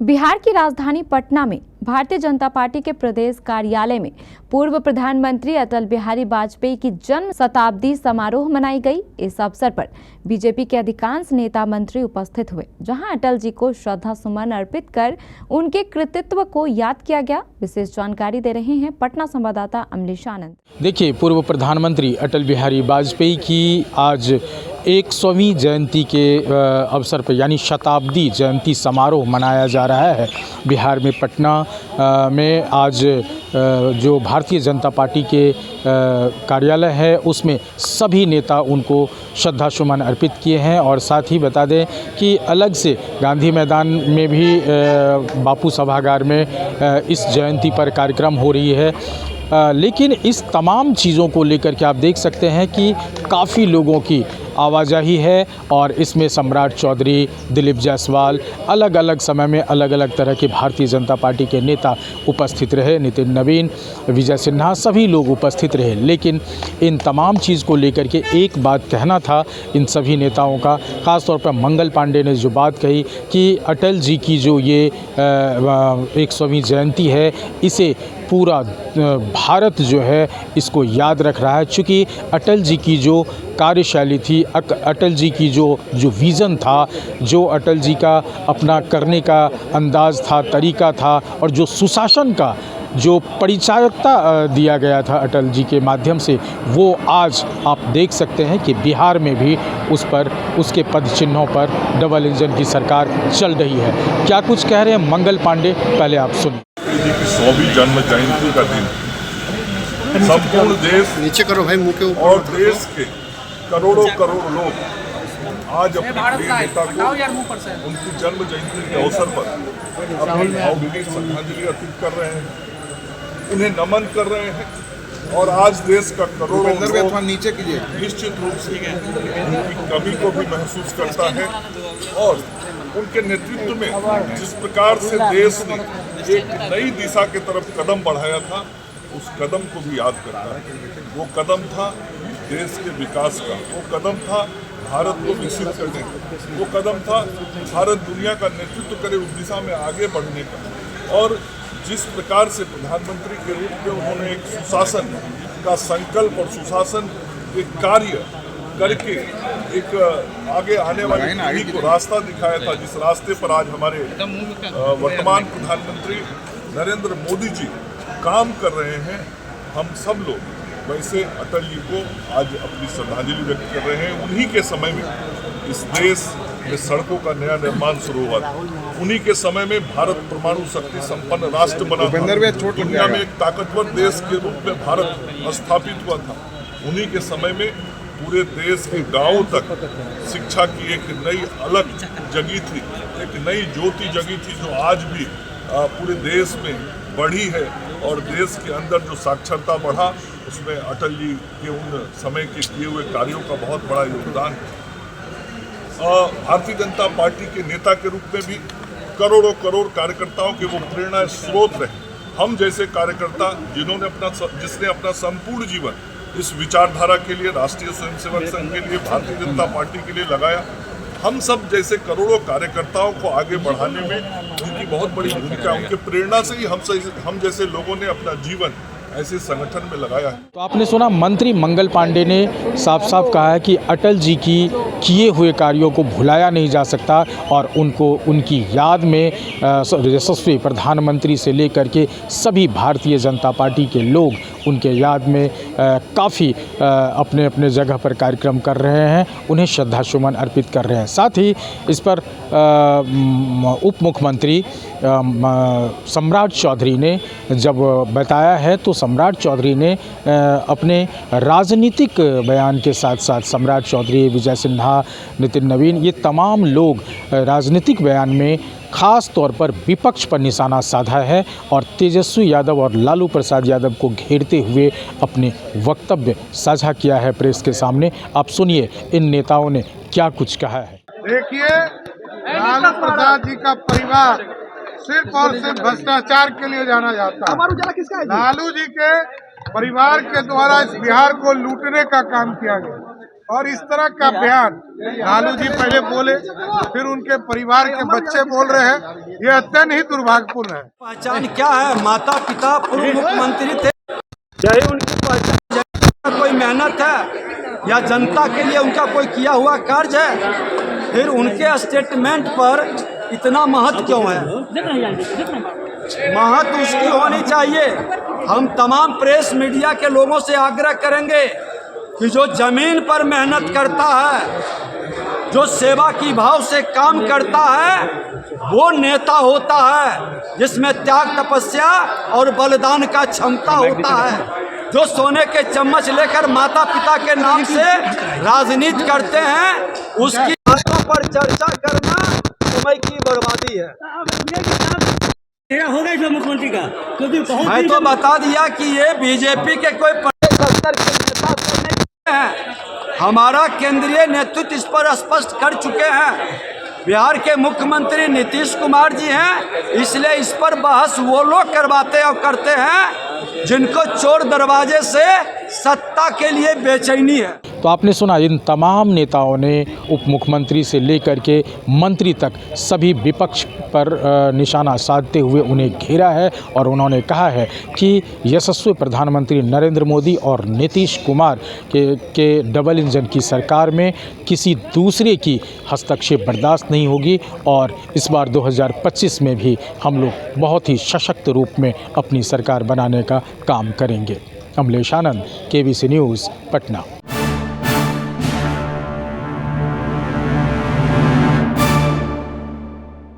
बिहार की राजधानी पटना में भारतीय जनता पार्टी के प्रदेश कार्यालय में पूर्व प्रधानमंत्री अटल बिहारी वाजपेयी की जन्म शताब्दी समारोह मनाई गई। इस अवसर पर बीजेपी के अधिकांश नेता मंत्री उपस्थित हुए, जहां अटल जी को श्रद्धा सुमन अर्पित कर उनके कृतित्व को याद किया गया। विशेष जानकारी दे रहे हैं पटना संवाददाता अमलेश आनंद। देखिए, पूर्व प्रधानमंत्री अटल बिहारी वाजपेयी की आज 100वीं जयंती के अवसर पर यानी शताब्दी जयंती समारोह मनाया जा रहा है। बिहार में पटना में आज जो भारतीय जनता पार्टी के कार्यालय है उसमें सभी नेता उनको श्रद्धा सुमन अर्पित किए हैं। और साथ ही बता दें कि अलग से गांधी मैदान में भी बापू सभागार में इस जयंती पर कार्यक्रम हो रही है। लेकिन इस तमाम चीज़ों को लेकर के आप देख सकते हैं कि काफ़ी लोगों की आवाजाही है और इसमें सम्राट चौधरी, दिलीप जायसवाल, अलग अलग समय में अलग अलग तरह के भारतीय जनता पार्टी के नेता उपस्थित रहे। नितिन नवीन, विजय सिन्हा, सभी लोग उपस्थित रहे। लेकिन इन तमाम चीज़ को लेकर के एक बात कहना था इन सभी नेताओं का, ख़ास तौर पर मंगल पांडे ने जो बात कही कि अटल जी की जो ये 100वीं जयंती है, इसे पूरा भारत जो है इसको याद रख रहा है। चूँकि अटल जी की जो कार्यशैली थी, अटल जी की जो विज़न था, जो अटल जी का अपना करने का अंदाज़ था, तरीका था, और जो सुशासन का जो परिचायकता दिया गया था अटल जी के माध्यम से, वो आज आप देख सकते हैं कि बिहार में भी उस पर, उसके पद चिन्हों पर डबल इंजन की सरकार चल रही है। क्या कुछ कह रहे हैं मंगल पांडे, पहले आप सुनिए। जी की 100वीं जन्म जयंती का दिन संपूर्ण देश नीचे करो भाई, मुंह के ऊपर, और देश के करोड़ों करोड़ लोग आज अपने प्रिय नेता को उनकी जन्म जयंती के अवसर पर अपनी भावभीनी श्रद्धांजलि अर्पित कर रहे हैं, उन्हें नमन कर रहे हैं। और आज देश का करोड़ों लोग नीचे कीजिए निश्चित रूप से उनकी कमी को भी महसूस करता है और उनके नेतृत्व में जिस प्रकार से देश ने एक नई दिशा की तरफ कदम बढ़ाया था, उस कदम को भी याद करता है। वो कदम था देश के विकास का, वो कदम था भारत को विकसित करने का, वो कदम था भारत दुनिया का नेतृत्व करे उस दिशा में आगे बढ़ने का। और जिस प्रकार से प्रधानमंत्री के रूप में उन्होंने एक सुशासन का संकल्प और सुशासन के कार्य करके एक आगे आने वाली पीढ़ी को रास्ता दिखाया था, जिस रास्ते पर आज हमारे वर्तमान प्रधानमंत्री नरेंद्र मोदी जी काम कर रहे हैं, हम सब लोग वैसे अटल जी को आज अपनी श्रद्धांजलि व्यक्त कर रहे हैं। उन्हीं के समय में इस देश में सड़कों का नया निर्माण शुरू हुआ था, उन्हीं के समय में भारत परमाणु शक्ति संपन्न राष्ट्र बना था, दुनिया में एक ताकतवर देश के रूप में भारत स्थापित हुआ था। उन्हीं के समय में पूरे देश के गांवों तक शिक्षा की एक नई अलग जगी थी, एक नई ज्योति जगी थी, जो आज भी पूरे देश में बढ़ी है। और देश के अंदर जो साक्षरता बढ़ा, उसमें अटल जी के उन समय के किए हुए कार्यों का बहुत बड़ा योगदान है। भारतीय जनता पार्टी के नेता के रूप में भी करोड़ों करोड़ कार्यकर्ताओं के वो प्रेरणा स्रोत रहे। हम जैसे कार्यकर्ता जिसने अपना संपूर्ण जीवन इस विचारधारा के लिए, राष्ट्रीय स्वयंसेवक संघ के लिए, भारतीय जनता पार्टी के लिए लगाया, हम सब जैसे करोड़ों कार्यकर्ताओं को आगे बढ़ाने में उनकी बहुत बड़ी भूमिका, उनके प्रेरणा से ही हम जैसे लोगों ने अपना जीवन ऐसे संगठन में लगाया है। तो आपने सुना, मंत्री मंगल पांडे ने साफ साफ कहा है कि अटल जी की किए हुए कार्यों को भुलाया नहीं जा सकता और उनको उनकी याद में यशस्वी प्रधानमंत्री से लेकर के सभी भारतीय जनता पार्टी के लोग उनके याद में काफ़ी अपने अपने जगह पर कार्यक्रम कर रहे हैं, उन्हें श्रद्धा सुमन अर्पित कर रहे हैं। साथ ही इस पर उप मुख्यमंत्री सम्राट चौधरी ने जब बताया है, तो सम्राट चौधरी ने अपने राजनीतिक बयान के साथ साथ सम्राट चौधरी, विजय सिन्हा, नितिन नवीन, ये तमाम लोग राजनीतिक बयान में ख़ास तौर पर विपक्ष पर निशाना साधा है और तेजस्वी यादव और लालू प्रसाद यादव को घेरते हुए अपने वक्तव्य साझा किया है प्रेस के सामने। आप सुनिए इन नेताओं ने क्या कुछ कहा है। देखिए, लालू प्रसाद जी का परिवार सिर्फ और सिर्फ भ्रष्टाचार के लिए जाना जाता है। लालू जी के परिवार के द्वारा इस बिहार को लूटने का काम किया गया। और इस तरह का बयान लालू जी पहले बोले, फिर उनके परिवार के बच्चे बोल रहे हैं, ये अत्यंत ही दुर्भाग्यपूर्ण है। पहचान क्या है? माता पिता पूर्व मुख्यमंत्री थे, चाहे उनकी पहचान कोई मेहनत है या जनता के लिए उनका कोई किया हुआ कार्य है, फिर उनके स्टेटमेंट पर इतना महत्व क्यों है? महत्व उसकी होनी चाहिए। हम तमाम प्रेस मीडिया के लोगों से आग्रह करेंगे कि जो जमीन पर मेहनत करता है, जो सेवा की भाव से काम करता है, वो नेता होता है जिसमें त्याग, तपस्या और बलिदान का क्षमता होता है। जो सोने के चम्मच लेकर माता पिता के नाम से राजनीति करते हैं, उसकी बातों पर चर्चा करना समय की बर्बादी है। होगा जो मुख्यमंत्री का, क्योंकि मैं तो बता दिया कि ये बीजेपी के कोई प्रदेश स्तर के नेता तो नहीं है। हमारा केंद्रीय नेतृत्व इस पर स्पष्ट कर चुके हैं। बिहार के मुख्यमंत्री नीतीश कुमार जी हैं, इसलिए इस पर बहस वो लोग करवाते और करते हैं जिनको चोर दरवाजे से सत्ता के लिए बेचैनी है। तो आपने सुना, इन तमाम नेताओं ने उप मुख्यमंत्री से लेकर के मंत्री तक सभी विपक्ष पर निशाना साधते हुए उन्हें घेरा है और उन्होंने कहा है कि यशस्वी प्रधानमंत्री नरेंद्र मोदी और नीतीश कुमार के डबल इंजन की सरकार में किसी दूसरे की हस्तक्षेप बर्दाश्त नहीं होगी और इस बार 2025 में भी हम लोग बहुत ही सशक्त रूप में अपनी सरकार बनाने का काम करेंगे। अमलेश आनंद, KBC न्यूज़, पटना।